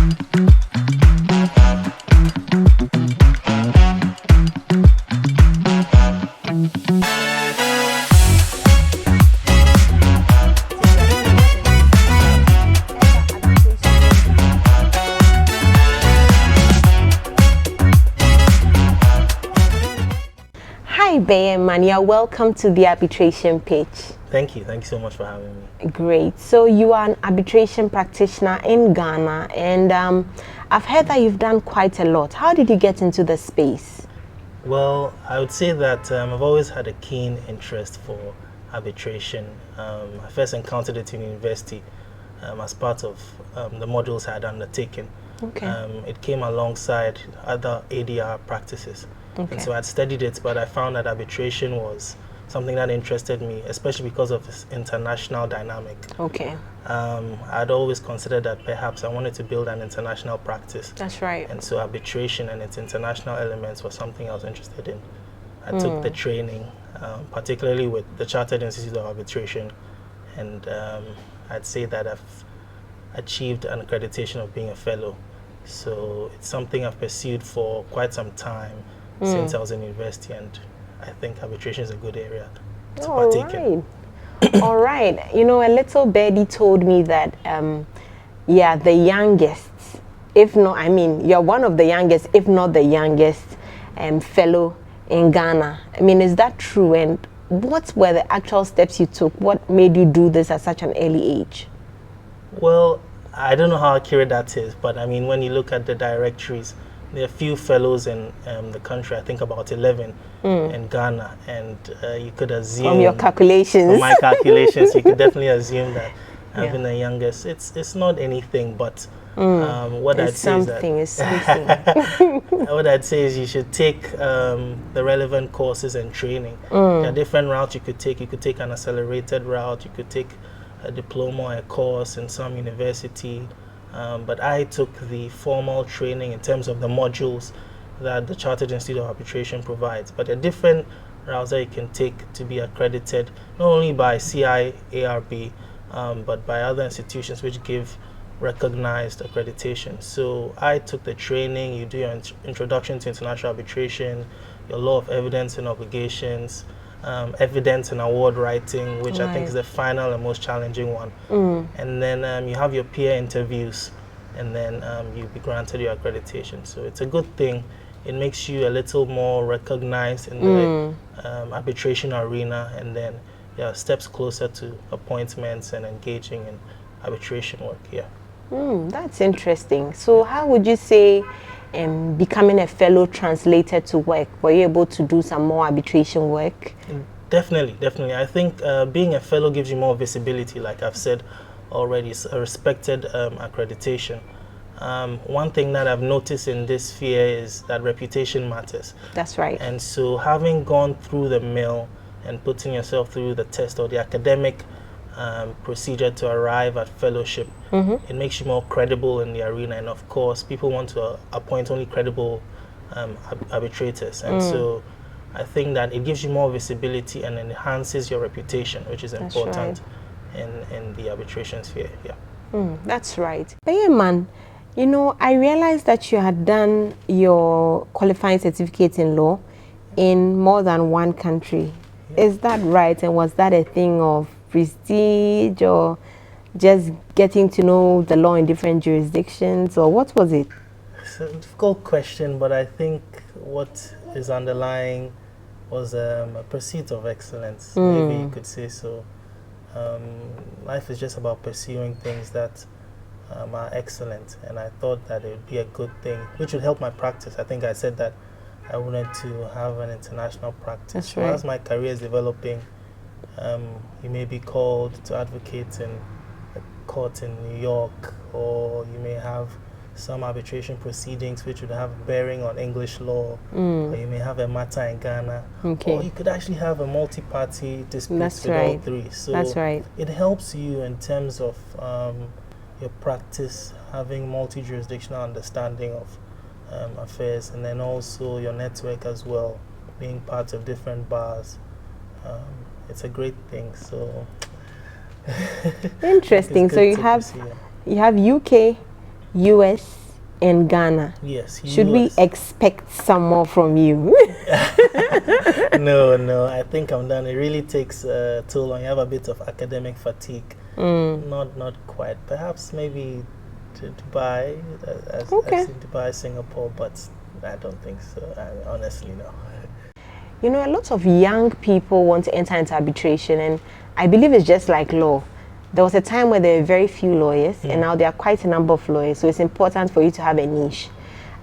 Hi Beyeeman, you're welcome to the Arbitration Pitch. Thank you so much for having me. Great. So you are an arbitration practitioner in Ghana, and I've heard that you've done quite a lot. How did you get into the space? Well, I would say that I've always had a keen interest for arbitration. I first encountered it in university as part of the modules I had undertaken. Okay. It came alongside other ADR practices. Okay. And so I'd studied it, but I found that arbitration was something that interested me, especially because of its international dynamic. Okay. I'd always considered that perhaps I wanted to build an international practice. That's right. And so arbitration and its international elements was something I was interested in. I took the training, particularly with the Chartered Institute of Arbitration, and I'd say that I've achieved an accreditation of being a fellow. So it's something I've pursued for quite some time since I was in university, and I think arbitration is a good area to partake in. All right. You know, a little birdie told me that, yeah, the youngest, if not, I mean, you're one of the youngest, if not the youngest fellow in Ghana. I mean, is that true? And what were the actual steps you took? What made you do this at such an early age? Well, I don't know how accurate that is, but I mean, when you look at the directories, there are few fellows in the country, I think about 11 in Ghana, and you could assume... From your calculations. From my calculations, you could definitely assume that I've been the youngest. It's not anything, but what I'd say is that... what I'd say is you should take the relevant courses and training. There are different routes you could take. You could take an accelerated route, you could take a diploma or a course in some university. But I took the formal training in terms of the modules that the Chartered Institute of Arbitration provides. But there are different routes that you can take to be accredited, not only by FCIArb, but by other institutions which give recognized accreditation. So I took the training. You do your introduction to international arbitration, your law of evidence and obligations, evidence and award writing, which I think is the final and most challenging one. And then you have your peer interviews, and then you'll be granted your accreditation. So it's a good thing. It makes you a little more recognized in the arbitration arena, and then steps closer to appointments and engaging in arbitration work. That's interesting. So how would you say becoming a fellow translated to work? Were you able to do some more arbitration work? Definitely. I think being a fellow gives you more visibility, like I've said already. It's a respected accreditation. One thing that I've noticed in this sphere is that reputation matters. That's right. And so having gone through the mill and putting yourself through the test or the academic procedure to arrive at fellowship, it makes you more credible in the arena. And of course, people want to appoint only credible arbitrators. And so I think that it gives you more visibility and enhances your reputation, which is important in the arbitration sphere. That's right. Beyeeman, you know, I realized that you had done your qualifying certificate in law in more than one country. Is that right? And was that a thing of prestige, or just getting to know the law in different jurisdictions, or what was it? It's a difficult question, but I think what is underlying was a pursuit of excellence. Maybe you could say so. Life is just about pursuing things that are excellent, and I thought that it would be a good thing, which would help my practice. I think I said that I wanted to have an international practice. That's so right. As my career is developing, you may be called to advocate in a court in New York, or you may have some arbitration proceedings which would have bearing on English law, or you may have a matter in Ghana, or you could actually have a multi-party dispute with all three. So it helps you in terms of your practice, having multi-jurisdictional understanding of affairs, and then also your network as well, being part of different bars. It's a great thing. So interesting. So you have UK, US, and Ghana. Yes. Should we expect some more from you? No, I think I'm done. It really takes too long. You have a bit of academic fatigue. Not quite. Perhaps maybe to Dubai, as in Dubai, Singapore, but I don't think so. Honestly, no. You know, a lot of young people want to enter into arbitration, and I believe it's just like law. There was a time where there were very few lawyers, and now there are quite a number of lawyers, so it's important for you to have a niche.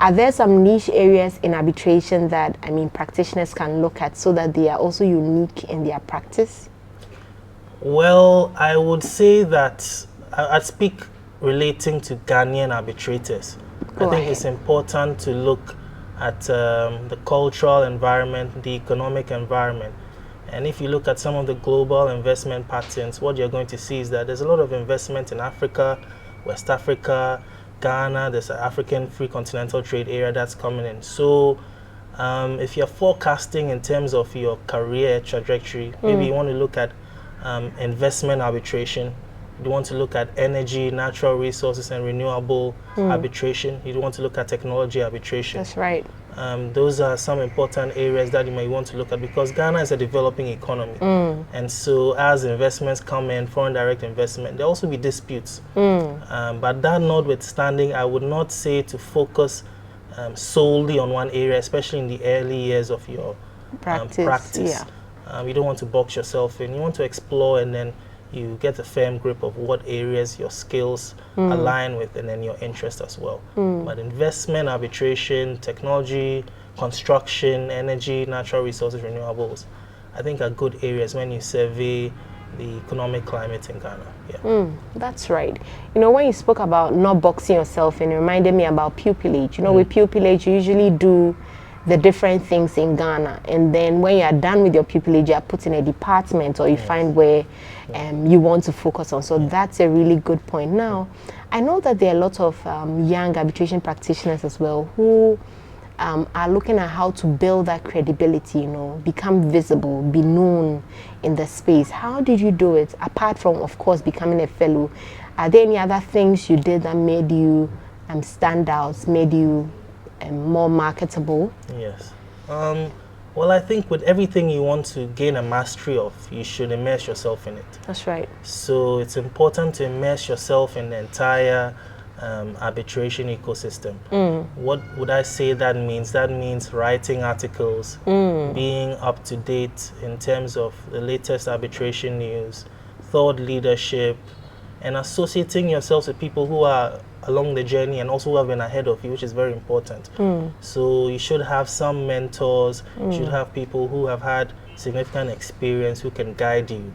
Are there some niche areas in arbitration that, I mean, practitioners can look at so that they are also unique in their practice? Well, I would say that I'd speak relating to Ghanaian arbitrators. I think it's important to look at the cultural environment, the economic environment. And if you look at some of the global investment patterns, what you're going to see is that there's a lot of investment in Africa, West Africa, Ghana. There's an African Free Continental Trade Area that's coming in. So if you're forecasting in terms of your career trajectory, maybe you want to look at investment arbitration. You want to look at energy, natural resources, and renewable arbitration. You want to look at technology arbitration. That's right. Those are some important areas that you may want to look at because Ghana is a developing economy. And so as investments come in, foreign direct investment, there'll also be disputes. But that notwithstanding, I would not say to focus solely on one area, especially in the early years of your practice. You don't want to box yourself in. You want to explore, and then you get a firm grip of what areas your skills align with, and then your interest as well. But investment, arbitration, technology, construction, energy, natural resources, renewables, I think are good areas when you survey the economic climate in Ghana. That's right. You know, when you spoke about not boxing yourself in, it reminded me about pupillage. You know, with pupillage, you usually do the different things in Ghana, and then when you are done with your pupillage, you are put in a department, or you find where you want to focus on. So that's a really good point. Now, I know that there are a lot of young arbitration practitioners as well who are looking at how to build that credibility, you know, become visible, be known in the space. How did you do it? Apart from, of course, becoming a fellow, are there any other things you did that made you stand out, made you more marketable? Yes. Well, I think with everything you want to gain a mastery of, you should immerse yourself in it. That's right. So it's important to immerse yourself in the entire arbitration ecosystem. What would I say that means? That means writing articles, being up to date in terms of the latest arbitration news, thought leadership, and associating yourselves with people who are along the journey and also who have been ahead of you, which is very important. So you should have some mentors, you should have people who have had significant experience who can guide you.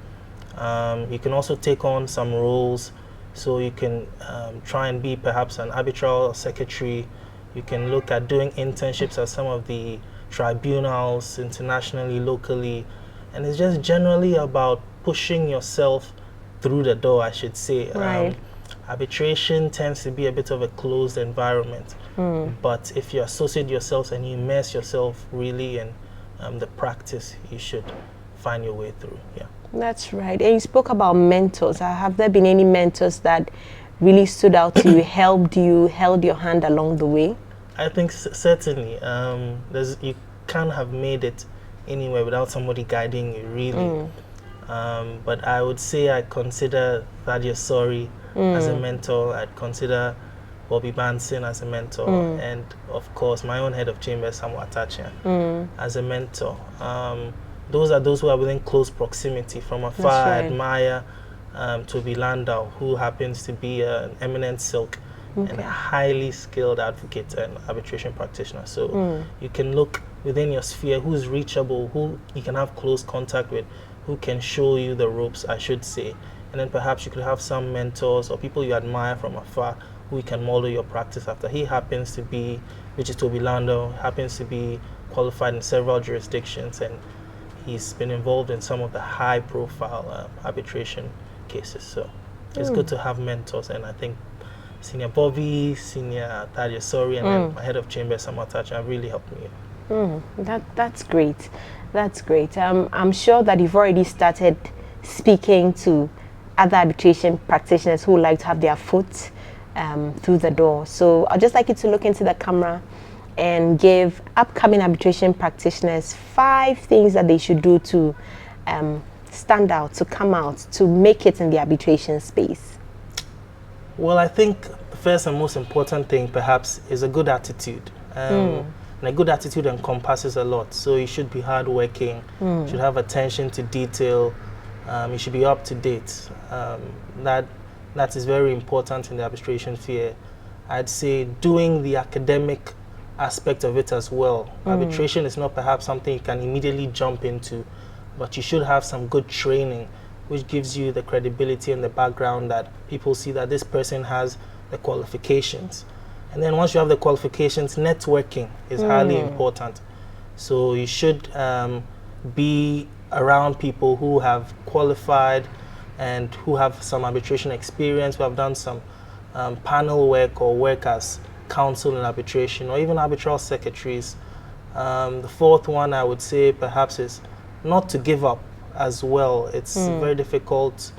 You can also take on some roles, so you can try and be perhaps an arbitral secretary. You can look at doing internships at some of the tribunals internationally, locally, and it's just generally about pushing yourself through the door, I should say. Right. Arbitration tends to be a bit of a closed environment, but if you associate yourselves and you immerse yourself really in the practice, you should find your way through. Yeah. That's right. And you spoke about mentors. Have there been any mentors that really stood out to you, helped you, held your hand along the way? I think certainly. You can't have made it anywhere without somebody guiding you, really. But I would say I consider Thaddeus Sori as a mentor. I'd consider Bobby Banson as a mentor, and of course my own head of chamber, Samuel Attack, as a mentor. Those are those who are within close proximity. From afar, I admire Toby Landau, who happens to be an eminent silk and a highly skilled advocate and arbitration practitioner. So you can look within your sphere who's reachable, who you can have close contact with, who can show you the ropes, I should say. And then perhaps you could have some mentors or people you admire from afar who you can model your practice after. He happens to be, which is Toby Landau, happens to be qualified in several jurisdictions, and he's been involved in some of the high-profile arbitration cases. So it's good to have mentors, and I think Senior Bobby, Senior Thaddeus Sori, and then my head of chamber, Samuel Attack, have really helped me. That's great. That's great. I'm sure that you've already started speaking to other arbitration practitioners who would like to have their foot through the door. So I'd just like you to look into the camera and give upcoming arbitration practitioners 5 things that they should do to stand out, to come out, to make it in the arbitration space. Well, I think the first and most important thing perhaps is a good attitude. And a good attitude encompasses a lot. So you should be hardworking, should have attention to detail, you should be up to date. That is very important in the arbitration sphere. I'd say doing the academic aspect of it as well. Arbitration is not perhaps something you can immediately jump into, but you should have some good training, which gives you the credibility and the background that people see that this person has the qualifications. And then once you have the qualifications, networking is highly important. So you should be around people who have qualified and who have some arbitration experience, who have done some panel work or work as counsel in arbitration, or even arbitral secretaries. The 4th one I would say perhaps is not to give up as well. It's very difficult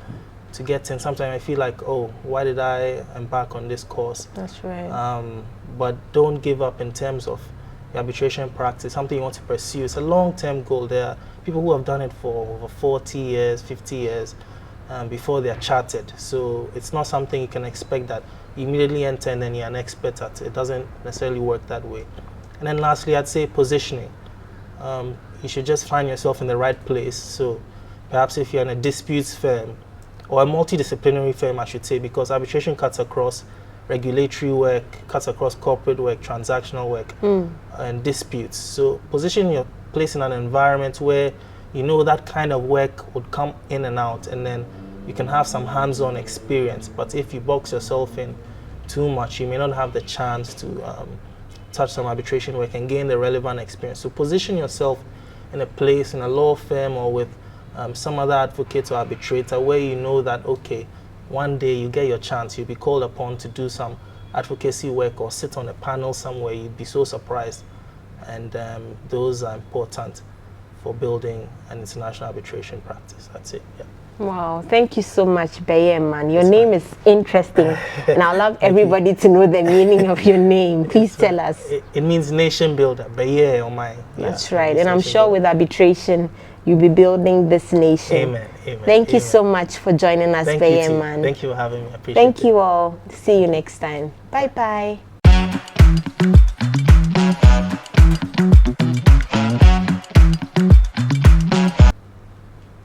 to get in. Sometimes I feel like, oh, why did I embark on this course? That's right. But don't give up in terms of the arbitration practice, something you want to pursue. It's a long-term goal. There are people who have done it for over 40 years, 50 years before they are chartered. So it's not something you can expect that you immediately enter and then you're an expert at. It doesn't necessarily work that way. And then lastly, I'd say positioning. You should just find yourself in the right place. So perhaps if you're in a disputes firm, or a multidisciplinary firm, I should say, because arbitration cuts across regulatory work, cuts across corporate work, transactional work, and disputes. So position your place in an environment where you know that kind of work would come in and out, and then you can have some hands-on experience. But if you box yourself in too much, you may not have the chance to touch some arbitration work and gain the relevant experience. So position yourself in a place, in a law firm, or with some other advocate or arbitrator where you know that, okay, one day you get your chance, you'll be called upon to do some advocacy work or sit on a panel somewhere. You'd be so surprised. And those are important for building an international arbitration practice. That's it. Yeah. Wow, thank you so much, Beyeeman. Your name is interesting, and I'd love everybody to know the meaning of your name. Please tell us. It means nation builder, Beye on my. That's right, and I'm sure with arbitration, you'll be building this nation. Amen. Amen. Thank you so much for joining us, Beyeeman. Thank you for having me. I appreciate it. Thank you all. See you next time. Bye-bye.